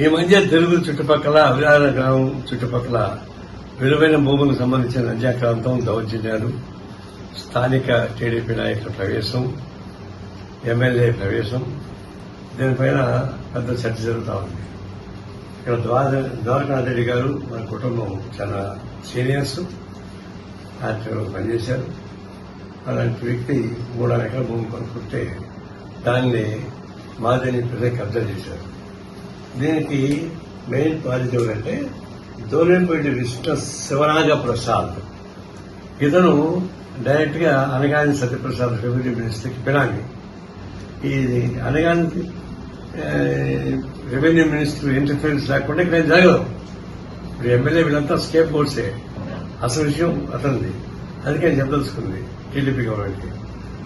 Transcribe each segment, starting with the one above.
ఈ మధ్య తెలుగు చుట్టుపక్కల అవిరాల గ్రామం చుట్టుపక్కల విలువైన భూములకు సంబంధించిన నద్యాక్రాంతం దౌర్జన్యాలు, స్థానిక టీడీపీ నాయకుల ప్రవేశం, ఎమ్మెల్యే ప్రవేశం, దీనిపైన పెద్ద చర్చ జరుగుతూ ఉంది. ఇక్కడ ద్వారకానాథ్ రెడ్డి గారు మన కుటుంబం చాలా సీనియర్స్, పార్టీలో పనిచేశారు. అలాంటి వ్యక్తి 3 ఎకరాల భూమి కొనుక్కుంటే దాన్ని మాదిని ప్రజలు కబ్జా చేశారు. దీనికి మెయిన్ బాధ్యత ఎవరంటే దోలేపల్లి విష్ణు శివరాజ ప్రసాద్. ఇతను డైరెక్ట్ గా అనగాని సత్యప్రసాద్ రెవెన్యూ మినిస్టర్కి పినామి. ఇది అనగాని రెవెన్యూ మినిస్టర్ ఇంటర్ఫియరెన్స్ లేకుండా ఇక్కడ జరగదు. ఇప్పుడు ఎమ్మెల్యే వీళ్ళంతా స్కేప్ బోర్డ్సే. అసలు విషయం అతనిది. అందుకే చెప్పదలుచుకుంది టీడీపీ గవర్నమెంట్కి.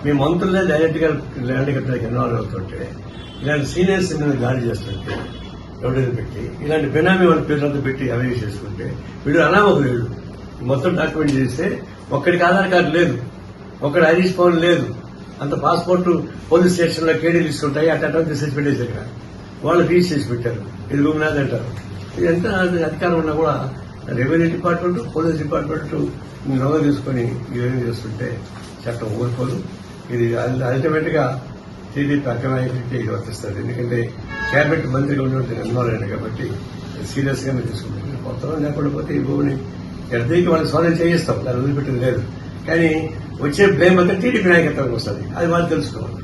మీ మంత్రులే డైరెక్ట్ గా ల్యాండ్ కట్టడానికి ఇన్వాల్వ్ అవుతుంటే, ఇలాంటి సీనియర్స్ మీద దాడి చేస్తుంటే ఎవరైనా పెట్టి ఇలాంటి బెనామీ వాళ్ళ పేర్లంతా పెట్టి అరేంజ్ చేసుకుంటే వీడు అనామకు లేడు. మొత్తం డాక్యుమెంట్ చేస్తే ఒక్కడికి ఆధార్ కార్డు లేదు, ఒక్కడి ఐరిష్ ఫోన్ లేదు. అంత పాస్పోర్ట్ పోలీస్ స్టేషన్ లో కేడీ తీసుకుంటాయి, అట్లా తీసేసి పెట్టేసారు. వాళ్ళు ఫీజు చేసి పెట్టారు. ఇది గుమ్నాథ్ అంటారు. ఎంత అధికారం ఉన్నా కూడా రెవెన్యూ డిపార్ట్మెంట్, పోలీస్ డిపార్ట్మెంట్ నొంగ తీసుకుని ఇవన్నీ చేస్తుంటే చట్టం ఊరుకోదు. ఇది అల్టిమేట్ గా టీడీపీ అక్కనాయకుడికి ఇది వర్తిస్తుంది. ఎందుకంటే కేబినెట్ మంత్రిగా ఉన్నట్టు ఇన్వాల్వ్ అయ్యాడు కాబట్టి సీరియస్ గానే తీసుకుంటారు. కొత్తలో లేకుండా పోతే ఈ భూమిని ఎడదీకి వాళ్ళకి స్వాధీనం చేయిస్తాం, దాన్ని వదిలిపెట్టింది లేదు. కానీ వచ్చే బ్లేమ్ అంతా టీడీపీ నాయకత్వానికి వస్తుంది. అది వాళ్ళు తెలుసుకోవాలి.